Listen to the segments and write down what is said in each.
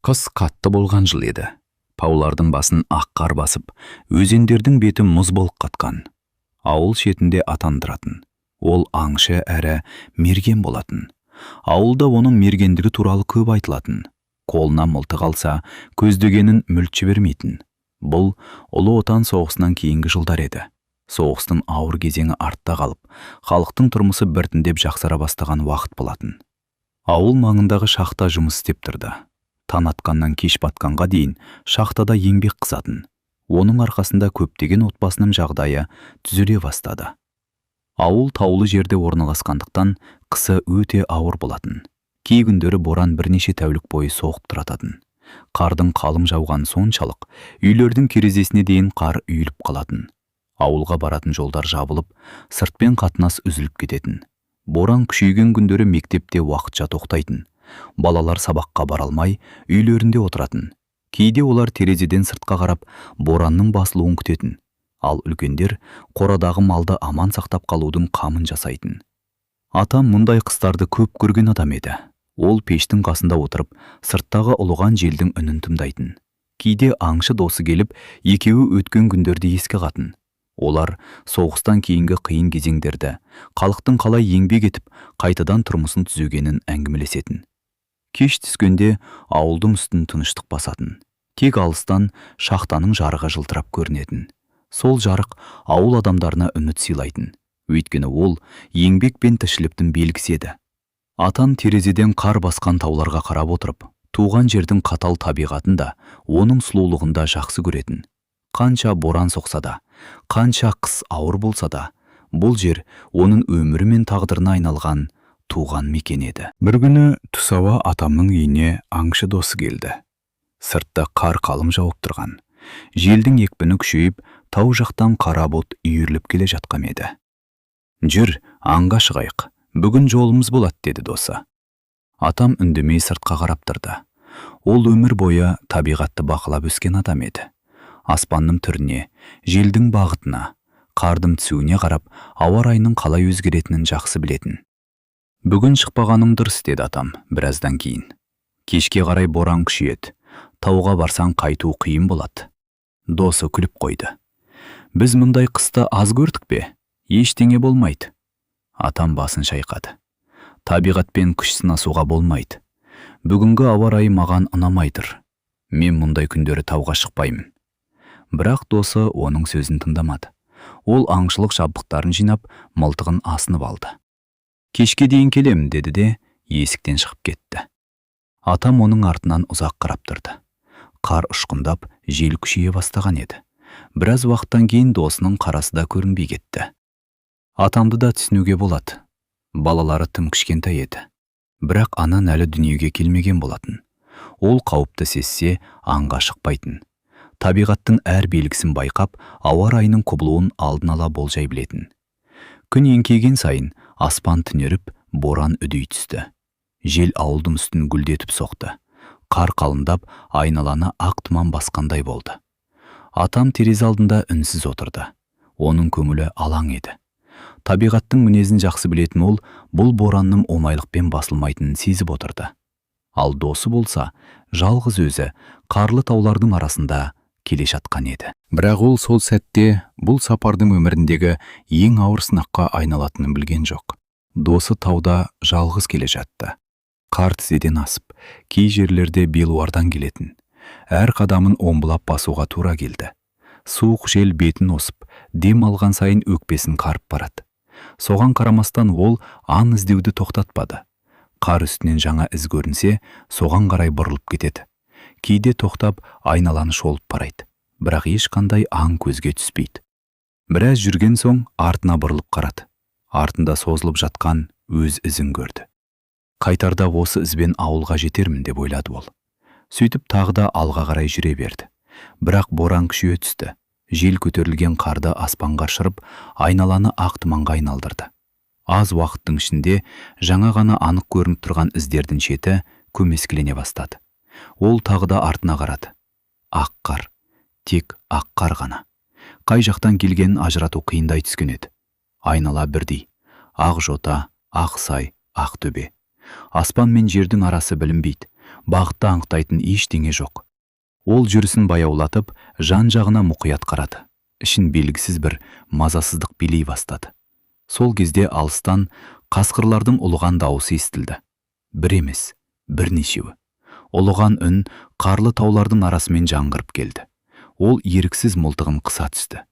Қыс қатты болған жыл еді. Таулардың басын ақ қар басып, өзендердің беті мұз болып қатқан. Ауыл шетінде атан тұратын. Ол аңшы әрі мерген болатын. Ауылда оның мергендігі туралы көп айтылатын. Қолына мылтық алса, көздегенін мүлт жібермейтін. Бұл Ұлы Отан соғысынан кейінгі жылдар еді. Соғыстың ауыр кезеңі артта қалып, халықтың тұрмысы біртіндеп жақсара бастаған уақыт болатын. Ауыл маңындағы шахта жұмыс істеп тұрды. Таң атқаннан кеш батқанға дейін шахтада еңбек қызатын. Оның арқасында көптеген отбасының жағдайы түзеле бастады. Ауыл таулы жерде орналасқандықтан қысы өте ауыр болатын. Кей күндері боран бірнеше тәулік бойы соғып тұрататын. Қардың қалың жауған соншалық, үйлердің терезесіне дейін қар үйіліп қалатын. Ауылға баратын жолдар жабылып, сыртпен қатынас үзіліп кететін. Боран күшейген күндері мектепте уақытша тоқтайтын. Балалар сабаққа бара алмай, үйлерінде отыратын. Кейде олар терезеден сыртқа қарап, боранның басылуын күтетін. Ал үлкендер қорадағы малды аман сақтап қалудың қамын жасайтын. Атам мұндай қыстарды көп көрген адам еді. Ол пештің қасында отырып, сырттағы ұлыған желдің үнін тыңдайтын. Кейде аңшы досы келіп, екеуі өткен күндерді еске алатын. Олар соғыстан кейінгі қиын кезеңдерді, халықтың қалай еңбек етіп, қайтадан тұрмысын түзегенін әңгімелесетін. Кеш түскенде ауылдың үстін тыныштық басатын. Тек алыстан шахтаның жарығы жылтырап көрінетін. Сол жарық ауыл адамдарына үміт сыйлайтын. Өйткені ол еңбек пен тіршіліктің белгісі еді. Атан терезеден қар басқан тауларға қарап отырып, туған жердің қатал табиғатында, оның сұлулығында жақсы көретін. Қанша боран соқса да, қанша қыс ауыр болса да, бұл жер оның өмірі мен тағдырына айналған туған мекен еді. Бір күні түс ауа атамның үйіне аңшы досы келді. Сыртта қар қалың жауып тұрған. Желдің екпіні күшейіп, тау жақтан қара бұлт үйіріліп келе жатқан еді. «Жүр, аңға шығайық. Бүгін жолымыз болады», деді досы. Атам үндемей сыртқа қарап тұрды. Ол өмір бойы табиғатты бақылап өскен адам еді. Аспанның түріне, желдің бағытына, қардың түсуіне қарап, ауа райының қалай өзгеретінін жақсы білетін. «Бүгін шықпағаным дұрыс», деді атам біраздан кейін. «Кешке қарай боран күшейеді. Тауға барсаң қайту қиын болады». Досы күліп қойды. «Біз мұндай қысты аз көрдік пе? Ештеңе болмайды». Атам басын шайқады. «Табиғатпен күш сынасуға болмайды. Бүгінгі ауа райы маған ұнамайдыр. Мен мұндай күндері тауға шықпаймын». Бірақ досы оның сөзін тыңдамады. Ол аңшылық жабдықтарын жинап, мылтығын асынып алды. «Кешке дейін келемін», деді де есіктен шығып кетті. Атам оның артынан ұзақ қарап тұрды. Қар ұшқындап, жел күшейе бастаған еді. Біраз уақыттан кейін досының қарасы да көрінбей кетті. Атамды да түсінуге болады. Балалары тым кішкентай еді. Бірақ анан әлі дүниеге келмеген болатын. Ол қауіпті сезсе, аңға шықпайтын. Табиғаттың әр белгісін байқап, ауа райының құбылуын алдын ала болжай білетін. Күн еңкейген сайын аспан түнеріп, боран үдей түсті. Жел ауылдың үстін гүлдетіп соқты. Қар қалыңдап, айналаны ақ тұман басқандай болды. Атам терезе алдында үнсіз отырды. Оның көңілі алаң еді. Табиғаттың мінезін жақсы білетін ол, бұл боранның оңайлықпен басылмайтынын сезіп отырды. Ал досы болса, жалғыз өзі қарлы таулардың арасында келе жатқан еді. Бірақ ол сол сәтте бұл сапардың өміріндегі ең ауыр сынаққа айналатынын білген жоқ. Досы тауда жалғыз келе жатты. Қар тізеден асып, кей жерлерде белуардан келетін. Әр қадамын омбылап басуға тура келді. Суық жел бетін осып, дем алған сайын өкпесін қарып барады. Соған қарамастан ол аң іздеуді тоқтатпады. Қар үстінен жаңа із көрінсе, соған қарай бұрылып кетеді. Кейде тоқтап, айналаны шолып барайды. Бірақ ешқандай аң көзге түспейді. Біраз жүрген соң артына бұрылып қарады. Артында созылып жатқан өз ізін көрді. Қайтарда осы ізбен ауылға жетермін деп ойлады ол. Сөйтіп тағы да алға қарай жүре берді. Бірақ боран күшейе түсті. Жел көтерілген қарды аспанға шырып, айналаны ақ тұманға айналдырды. Аз уақыттың ішінде жаңа ғана анық көрініп тұрған іздердің шеті көмескілене бастады. Ол тағы да артына қарады. Ақ қар, тек ақ қар ғана. Қай жақтан келгенін ажырату қиындай түскен еді. Айнала бірдей. Ақ жота, ақ сай, ақ төбе. Аспан мен жердің арасы білінбейді. Бағытты аңықтайтын ештеңе жоқ. Ол жүрісін баяулатып, жан-жағына мұқият қарады. Ішін белгісіз бір мазасыздық билей бастады. Сол кезде алыстан қасқырлардың ұлыған дауысы естілді. Бір емес, бірнешеуі. Ұлыған үн қарлы таулардың арасымен жаңғырып келді. Ол еріксіз мылтығын қыса түсті.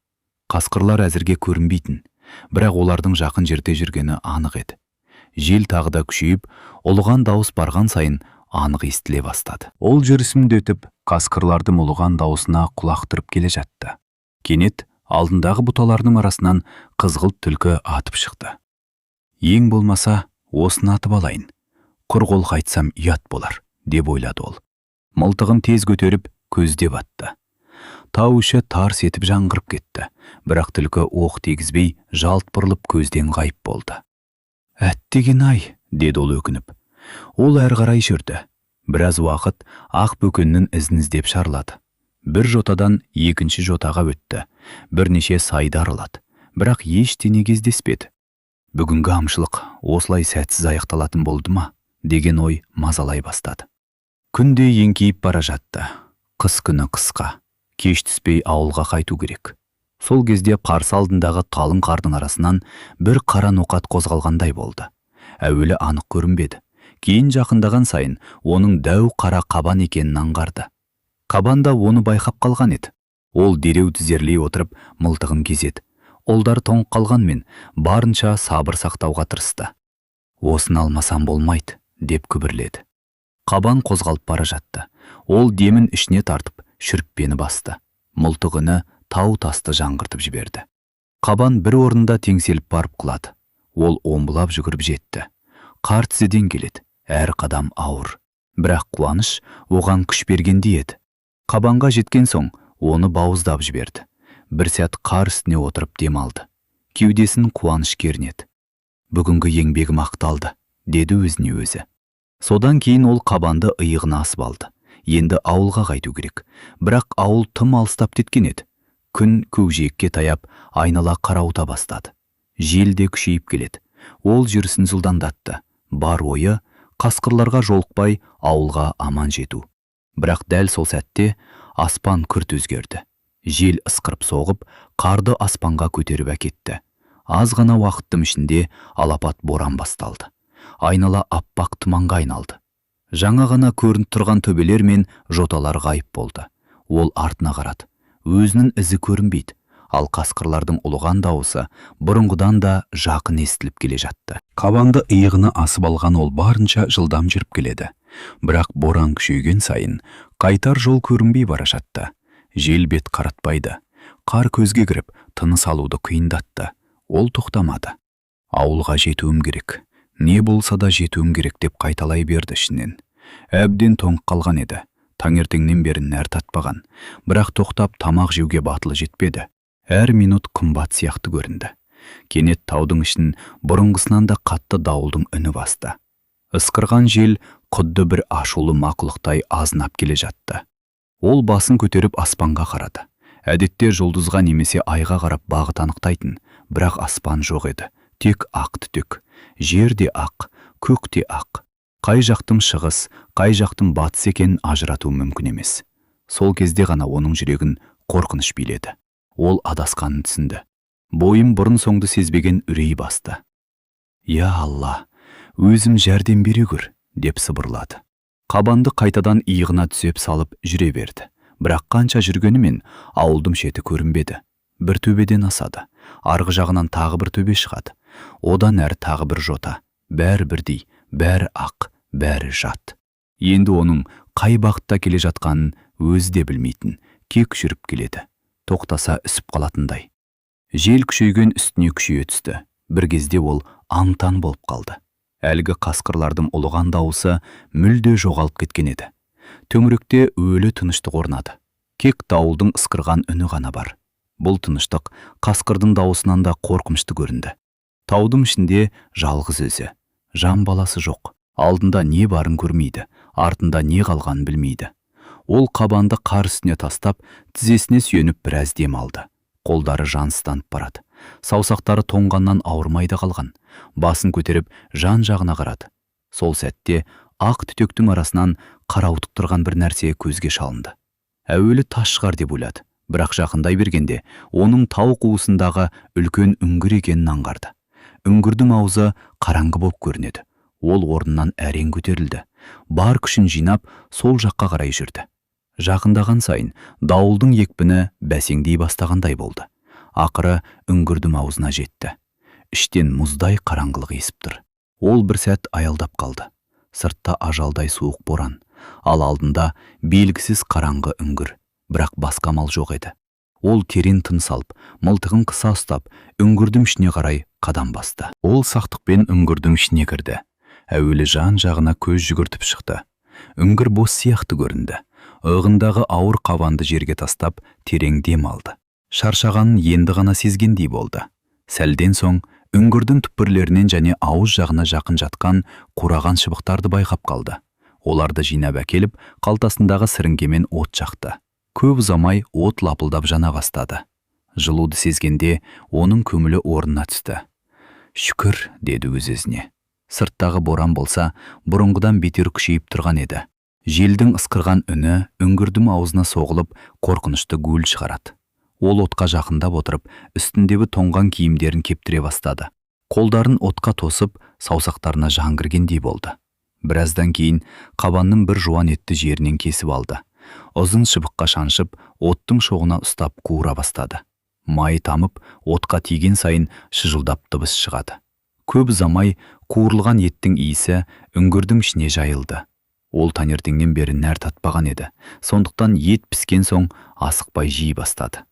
Қасқырлар әзірге көрінбейтін, бірақ олардың жақын жерде жүргені анық еді. Жел тағы да күшейіп, ұлыған дауыс барған сайын анық естіле бастады. Ол жүрісімді өтіп, қасқырлардың ұлыған дауысына құлақ түріп келе жатты. Кенет алдындағы бұталардың арасынан қызғылт түлкі атып шықты. Ең болмаса, осыны атып алайын. Құр қол қайтсам ұят болар, деп ойлады ол. Мылтығын тез көтеріп, көздеп атты. Тау іші тарс етіп жаңғырып кетті, бірақ түлкі оқ тегізбей жалт бұрылып көзден ғайып болды. Әттеген-ай, деді ол өкініп. Ол әрі қарай жүрді. Біраз уақыт ақ бөкеннің ізін іздеп шарлады. Бір жотадан екінші жотаға өтті. Бірнеше сайды аралады, бірақ ештеңе кездеспеді. Бүгінгі аңшылық осылай сәтсіз аяқталатын болды ма, деген ой мазалай бастады. Күнде еңкейіп бара жатты. Қыс күні қысқа. Кеш түспей ауылға қайту керек. Сол кезде қарсы алдындағы қалың қардың арасынан бір қара ноқат қозғалғандай болды. Әуелі анық көрінбеді. Кейін жақындаған сайын оның дәу қара қабан екенін аңғарды. Қабан да оны байқап қалған еді. Ол дереу тізерлей отырып мылтығын кезеді. Олдар тоңып қалғанмен барынша сабыр сақтауға тырысты. Осын алмасам болмайды, деп күбірледі. Қабан қозғалып бара жатты. Ол демін ішіне тартып, шүріппені басты. Мылтығыны тау тасты жаңғыртып жіберді. Қабан бір орында теңселіп барып құлады. Ол омбылап жүгіріп жетті. Қар тізеден келеді, әр қадам ауыр. Бірақ қуаныш оған күш бергендей еді. Қабанға жеткен соң оны бауыздап жіберді. Бір сәт қар үстіне отырып демалды. Кеудесін қуаныш кернеді. Бүгінгі еңбегім ақталды, деді өзіне өзі. Содан кейін ол қабанды иығына асып алды. Енді ауылға қайту керек. Бірақ ауыл тым алыстап кеткен еді. Күн көкжиекке таяп, айнала қарауыта бастады. Жел де күшейіп келеді. Ол жүрісін жылдамдатты. Бар ойы қасқырларға жолықпай ауылға аман жету. Бірақ дәл сол сәтте аспан күрт өзгерді. Жел ысқырып соғып, қарды аспанға көтеріп әкетті. Аз ғана уақыттың ішінде алапат боран басталды. Айнала аппақ тұманға айналды. Жаңа ғана көрініп тұрған төбелер мен жоталар ғайып болды. Ол артына қарады. Өзінің ізі көрінбейді. Ал қасқырлардың ұлыған дауысы бұрынғыдан да жақын естіліп келе жатты. Қабанды иығына асып алған ол барынша жылдам жүріп келеді. Бірақ боран күшейген сайын қайтар жол көрінбей бара жатты. Жел бет қаратпайды. Қар көзге кіріп, тыныс алуды қиындатты. Ол тоқтамады. Ауылға жетуім керек. Не болса да жетуім керек деп қайталай берді ішінен. Әбден тоңып қалған еді. Таңертеңнен бері нәр татпаған. Бірақ тоқтап тамақ жеуге батылы жетпеді. Әр минут қымбат сияқты көрінді. Кенет таудың ішін бұрынғысынан да қатты дауылдың үні басты. Ысқырған жел құдды бір ашулы мақұлықтай азынап келе жатты. Ол басын көтеріп аспанға қарады. Әдетте жұлдызға немесе айға қарап бағыт анықтайтын, бірақ аспан жоқ еді. Тек ақ түтек. Жер де ақ, көк те ақ. Қай жақтың шығыс, қай жақтың батыс екенін ажырату мүмкін емес. Сол кезде ғана оның жүрегін қорқыныш биледі. Ол адасқанын түсінді. Бойым бұрын соңды сезбеген үрей басты. «Я Алла, өзім жәрдем бере көр», деп сыбырлады. Қабанды қайтадан иығына түсеп салып жүре берді. Бірақ қанша жүргенімен ауылдың шеті көрінбеді. Бір төбеден асады. Арғы жағынан тағы бір төбе шығады. Одан әрі тағы бір жота. Бәрі бірдей, бәрі ақ, бәрі жат. Енді оның қай бағытта келе жатқанын өзі де білмейтін, кек жүріп келеді. Тоқтаса үсіп қалатындай. Жел күшейген үстіне күшейе түсті. Бір кезде ол аң-таң болып қалды. Әлгі қасқырлардың ұлыған дауысы мүлде жоғалып кеткен еді. Төңіректе өлі тыныштық орнады. Кек дауылдың ысқырған үні ғана бар. Бұл тыныштық қасқырдың дауысынан да қорқынышты көрінді. Таудың ішінде жалғыз өзі. Жан баласы жоқ. Алдында не барын көрмейді, артында не қалғанын білмейді. Ол қабанды қар үстіне тастап, тізесіне сүйеніп біраз дем алды. Қолдары жансызданып барады. Саусақтары тоңғаннан ауырмайды қалған. Басын көтеріп жан жағына қарады. Сол сәтте ақ түтектің арасынан қарауытып тұрған бір нәрсе көзге шалынды. Әуелі тас шығар деп ойлады, бірақ жақындай бергенде оның тау қуысындағы үлкен үңгір екенін аңғарды. Үңгірдің аузы қараңғы боп көрінеді. Ол орнынан әрең көтерілді. Бар күшін жинап, сол жаққа қарай жүрді. Жақындаған сайын дауылдың екпіні бәсеңдей бастағандай болды. Ақыры үңгірдің аузына жетті. Іштен мұздай қараңғылық есіп тұр. Ол бір сәт аялдап қалды. Сыртта ажалдай суық боран, ал алдында белгісіз қараңғы үңгір, бірақ басқа амал жоқ еді. Ол терең тыныс алып, мылтығын қыса ұстап, үңгірдің ішіне қарай қадам басты. Ол сақтықпен үңгірдің ішіне кірді. Әуелі жан-жағына көз жүгіртіп шықты. Үңгір бос сияқты көрінді. Иығындағы ауыр қабанды жерге тастап, терең дем алды. Шаршағанын енді ғана сезгендей болды. Сәлден соң үңгірдің түкпірлерінен және ауыз жағына жақын жатқан қураған шыбықтарды байқап қалды. Оларды жинап әкеліп, қалтасындағы сіріңкемен от жақты. Көп ұзамай от лапылдап жана бастады. Жылуды сезгенде оның көңілі орнына түсті. Шүкір, деді өз-өзіне. Сырттағы боран болса, бұрынғыдан бетер күшейіп тұрған еді. Желдің ысқырған үні үңгірдің аузына соғылып, қорқынышты гуіл шығарады. Ол отқа жақындап отырып, үстіндегі тоңған киімдерін кептіре бастады. Қолдарын отқа тосып, саусақтарына жан кіргендей болды. Біраздан кейін қабанның бір жуан етті жерінен кесіп алды. Ұзын шыбыққа шаншып, оттың шоғына ұстап қуыра бастады. Майы тамып, отқа тиген сайын шыжылдап дыбыс шығады. Көп ұзамай қуырылған еттің иісі үңгірдің ішіне жайылды. Ол таңертеңнен бері нәр татпаған еді. Сондықтан ет піскен соң асықпай жей бастады.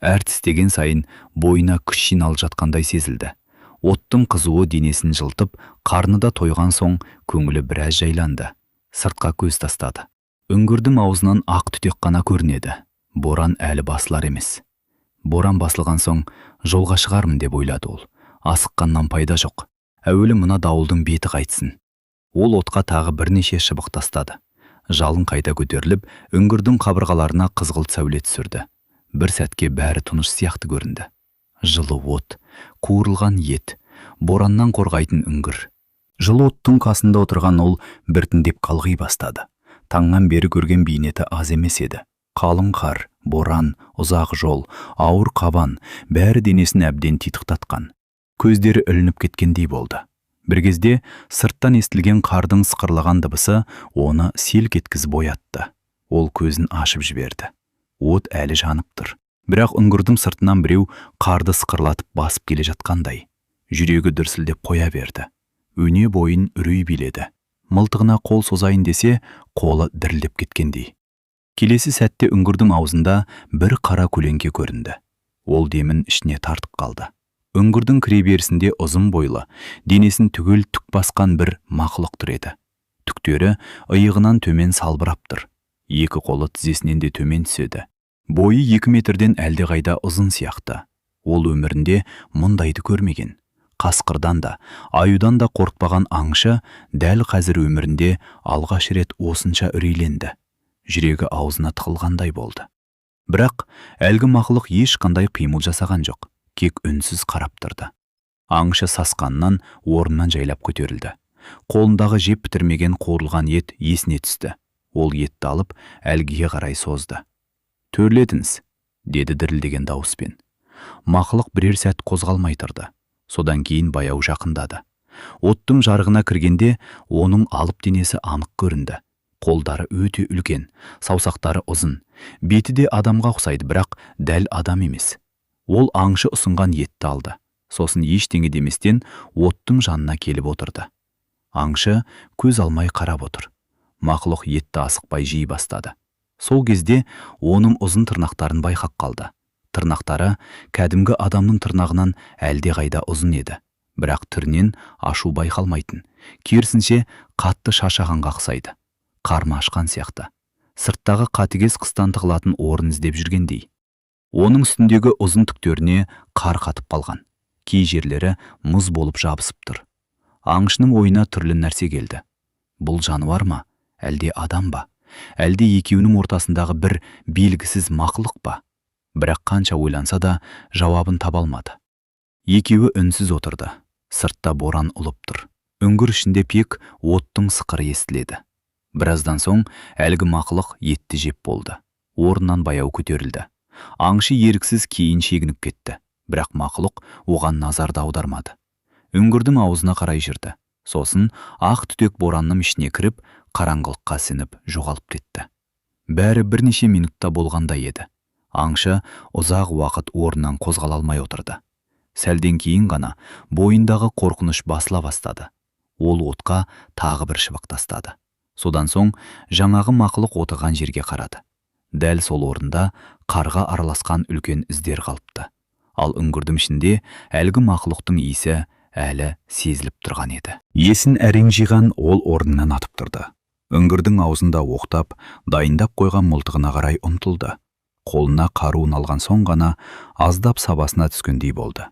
Әр тістеген сайын бойына күш жиналып жатқандай сезілді. Оттың қызуы денесін жылтып, қарны да тойған соң көңілі біраз жайланды. Сыртқа көз тастады. Үңгірдің аузынан ақ түтек қана көрінеді. Боран әлі басылар емес. Боран басылған соң жолға шығармын деп ойлады ол. Асыққаннан пайда жоқ. Әуелі мына дауылдың беті қайтсын. Ол отқа тағы бірнеше шыбық тастады. Жалын қайта көтеріліп, үңгірдің қабырғаларына қызғылт сәуле түсірді. Бір сәтке бәрі тыныш сияқты көрінді. Жылы от, қуырылған ет, бораннан қорғайтын үңгір. Жылы оттың қасында отырған ол біртіндеп қалғи бастады. Таңнан бері көрген бейнеті аз емес еді. Қалың қар, боран, ұзақ жол, ауыр қабан, бәрі денесін әбден титықтатқан. Көздері ілініп кеткендей болды. Бір кезде сырттан естілген қардың сықырлаған дыбысы оны селк еткізіп оятты. Ол көзін ашып жіберді. От әлі жанып тұр. Бірақ үңгірдің сыртынан біреу қарды сықырлатып басып келе жатқандай. Жүрегі дүрсілдеп қоя берді. Өне бойын үрей биледі. Мылтығына қол созайын десе, қолы дірілдеп кеткендей. Келесі сәтте үңгірдің аузында бір қара көлеңке көрінді. Ол демін ішіне тартып қалды. Үңгірдің кіреберісінде ұзын бойлы, денесін түгел түк басқан бір мақұлық тұр еді. Түктері иығынан төмен салбырап тұр. Екі қолы тізесінен де төмен түседі. Бойы 2 метрден әлдеқайда ұзын сияқты. Ол өмірінде мұндайды көрмеген. Қасқырдан да, аюдан да қорықпаған аңшы дәл қазір өмірінде алғаш рет осынша үрейленді. Жүрегі аузына тығылғандай болды. Бірақ әлгі мақұлық ешқандай қимыл жасаған жоқ. Кек үнсіз қарап тұрды. Аңшы сасқаннан орнынан жайлап көтерілді. Қолындағы жеп бітірмеген қуырылған ет есіне түсті. Ол етті алып әлгіге қарай созды. «Төрлетіңіз», деді дірілдеген дауыспен. Мақұлық бірер сәт қозғалмай тұрды. Содан кейін баяу жақындады. Оттың жарығына кіргенде оның алып денесі анық көрінді. Қолдары өте үлкен, саусақтары ұзын. Беті де адамға ұқсайды, бірақ дәл адам емес. Ол аңшы ұсынған етті алды. Сосын ештеңе деместен оттың жанына келіп отырды. Аңшы көз алмай қарап отыр. Мақұлық етті асықпай жей бастады. Сол кезде оның ұзын тырнақтарын байқап қалды. Тырнақтары кәдімгі адамның тырнағынан әлдеқайда ұзын еді. Бірақ түрінен ашу байқалмайтын. Керісінше қатты шаршағанға ұқсайды. Қарны ашқан сияқты. Сырттағы қатыгез қыстан тығылатын орын іздеп жүргендей. Оның үстіндегі ұзын түктеріне қар қатып қалған. Кей жерлері мұз болып жабысып тұр. Аңшының ойына түрлі нәрсе келді. Бұл жануар ма? Әлде адам ба? Әлде екеуінің ортасындағы бір белгісіз мақұлық па? Бірақ қанша ойланса да жауабын таба алмады. Екеуі үнсіз отырды. Сыртта боран ұлып тұр. үңгір ішінде пек оттың сықыры естіледі. Біраздан соң әлгі мақұлық етті жеп болды. Орнынан баяу көтерілді. Аңшы еріксіз кейін шегініп кетті, бірақ мақұлық оған назарды аудармады. Үңгірдің аузына қарай жүрді. Сосын ақ түтек боранның ішіне кіріп, қараңғылыққа сіңіп жоғалып кетті. Бәрі бірнеше минутта болғандай еді. Аңшы ұзақ уақыт орнынан қозғала алмай отырды. Сәлден кейін ғана бойындағы қорқыныш басыла бастады. Ол отқа тағы бір шыбық тастады. Содан соң жаңағы мақұлық отырған жерге қарады. Дәл сол орында қарға араласқан үлкен іздер қалыпты. Ал үңгірдің ішінде әлгі мақұлықтың иісі әлі сезіліп тұрған еді. Есін әрең жиған ол орнынан атып тұрды. Үңгірдің аузында оқтап, дайындап қойған мылтығына қарай ұмтылды. Қолына қаруын алған соң ғана аздап сабасына түскендей болды.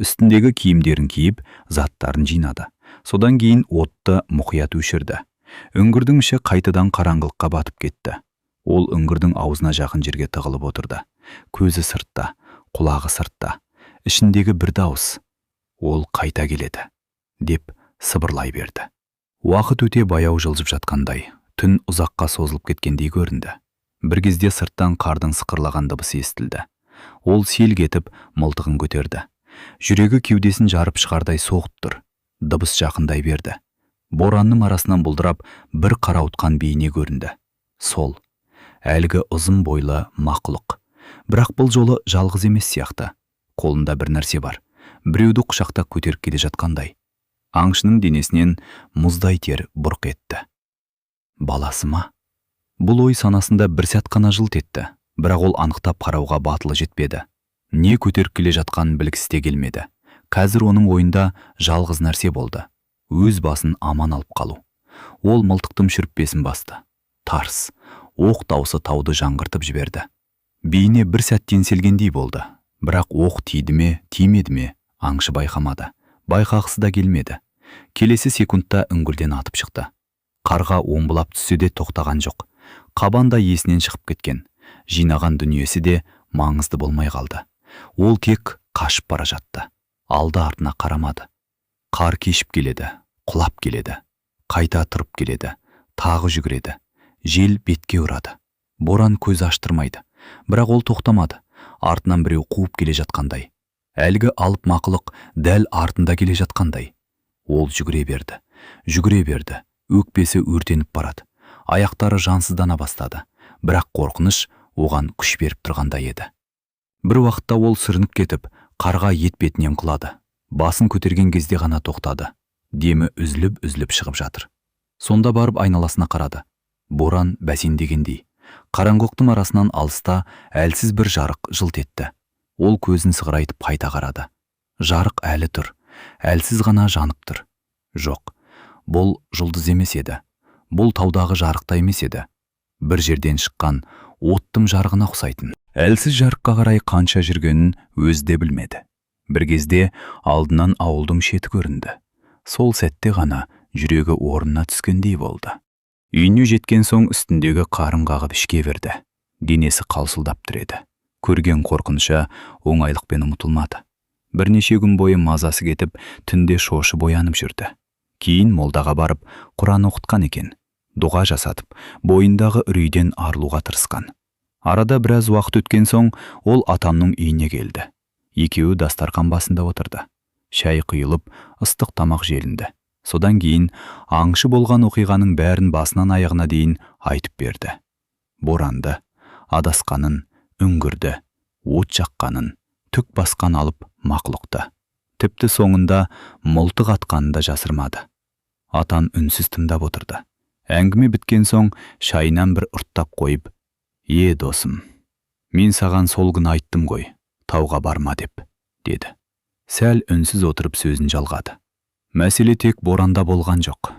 Үстіндегі киімдерін киіп, заттарын жинады. Содан кейін отты мұқият өшірді. Үңгірдің іші қайтадан қараңғылыққа батып кетті. Ол үңгірдің аузына жақын жерге тығылып отырды. Көзі сыртта, құлағы сыртта. Ішіндегі бір дауыс: "Ол қайта келеді", деп сыбырлай берді. Уақыт өте баяу жылжып жатқандай, түн ұзаққа созылып кеткендей көрінді. Бір кезде сырттан қардың сықырлаған дыбысы естілді. Ол селк етіп мылтығын көтерді. Жүрегі кеудесін жарып шығардай соғып тұр. Дыбыс жақындай берді. Боранның арасынан бұлдырап бір қарауытқан бейне көрінді. Сол әлгі ұзын бойлы мақұлық. Бірақ бұл жолы жалғыз емес сияқты. Қолында бір нәрсе бар. Біреуді құшақтап көтеріп келе жатқандай. Аңшының денесінен мұздай тер бұрқ етті. Баласы ма? Бұл ой санасында бір сәт қана жылт етті, бірақ ол анықтап қарауға батылы жетпеді. Не көтеріп келе жатқанын білгісі де келмеді. Қазір оның ойында жалғыз нәрсе болды: өз басын аман алып қалу. Ол мылтықтың шүріппесін басты. Тарс, оқ даусы тауды жаңғыртып жіберді. Бейне бір сәт теңселгендей болды, бірақ оқ тиді ме, тимеді ме, аңшы байқамады. Байқағысы да келмеді. Келесі секундта үңгірден атып шықты. Қарға омбылап түссе де тоқтаған жоқ. Қабан да есінен шығып кеткен. Жинаған дүниесі де маңызды болмай қалды. Ол тек қашып бара жатты. Алды артына қарамады. Қар кешіп келеді, құлап келеді, қайта тұрып келеді, тағы жүгіреді. Жел бетке ұрады. Боран көз аштырмайды, бірақ ол тоқтамады. Артынан біреу қуып келе жатқандай. Әлгі алып мақұлық дәл артында келе жатқандай. Ол жүгіре берді. Өкпесі өртеніп барады. Аяқтары жансыздана бастады. Бірақ қорқыныш оған күш беріп тұрғандай еді. Бір уақытта ол сүрініп кетіп, қарға етбетінен құлады. Басын көтерген кезде ғана тоқтады. Демі үзіліп шығып жатыр. Сонда барып айналасына қарады. Боран бәсеңдегендей. Қараңғылықтың арасынан алыста әлсіз бір жарық жылт етті. Ол көзін сығырайтып қайта қарады. Жарық әлі тұр, әлсіз ғана жанып тұр. Жоқ, бұл жұлдыз емес еді. Бұл таудағы жарық та емес еді. Бір жерден шыққан оттың жарығына ұқсайтын. Әлсіз жарыққа қарай қанша жүргенін өзі де білмеді. Бір кезде алдынан ауылдың шеті көрінді. Сол сәтте ғана жүрегі орнына түскендей болды. Үйіне жеткен соң үстіндегі қарын қағып ішке берді. Денесі қалшылдап тұр еді. Көрген қорқыныша оңайлықпен ұмытылмады. Бірнеше күн бойы мазасы кетіп, түнде шошып оянып жүрді. Кейін молдаға барып, Құран оқытқан екен. Дұға жасатып, бойындағы үрейден арылуға тырысқан. Арада біраз уақыт өткен соң ол атамның үйіне келді. Екеуі дастархан басында отырды. Шай құйылып, ыстық тамақ желінді. Содан кейін аңшы болған оқиғаның бәрін басынан аяғына дейін айтып берді. Боранды, адасқанын, үңгірді, от жаққанын, түк басқан алып мақұлықты. Тіпті соңында мылтық атқанын да жасырмады. Атам үнсіз тыңдап отырды. Әңгіме біткен соң шайынан бір ұрттап қойып: досым, мен саған сол күні айттым ғой, тауға барма деп", деді. Сәл үнсіз отырып сөзін жалғады. Мәселе тек боранда болған жоқ.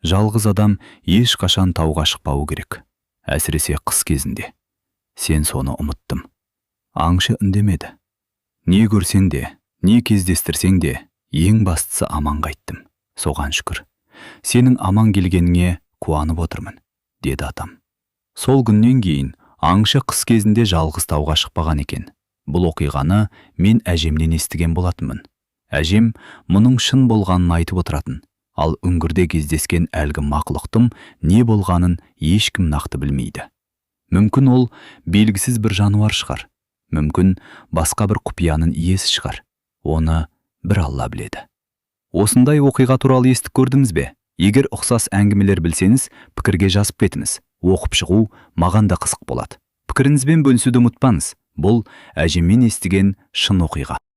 Жалғыз адам ешқашан тауға шықпауы керек. Әсіресе қыс кезінде. Сен соны ұмыттым. Аңшы үндемеді. Не көрсең де, не кездестірсең де, ең бастысы аман қайттым. Соған шүкір. Сенің аман келгеніңе қуанып отырмын, деді атам. Сол күннен кейін аңшы қыс кезінде жалғыз тауға шықпаған екен. Бұл оқиғаны мен әжемнен естіген болатынмын. Әжем мұның шын болғанын айтып отыратын. Ал үңгірде кездескен әлгі мақлықтың не болғанын ешкім нақты білмейді. Мүмкін ол белгісіз бір жануар шығар. Мүмкін басқа бір құпияның иесі шығар. Оны бір Алла біледі. Осындай оқиға туралы естіп көрдіңіз бе? Егер ұқсас әңгімелер білсеңіз, пікірге жазып кетіңіз. Оқып шығу маған да қызық болады. Пікіріңізбен бөлісуді ұмытпаңыз. Бұл әжеммен естіген шын оқиға.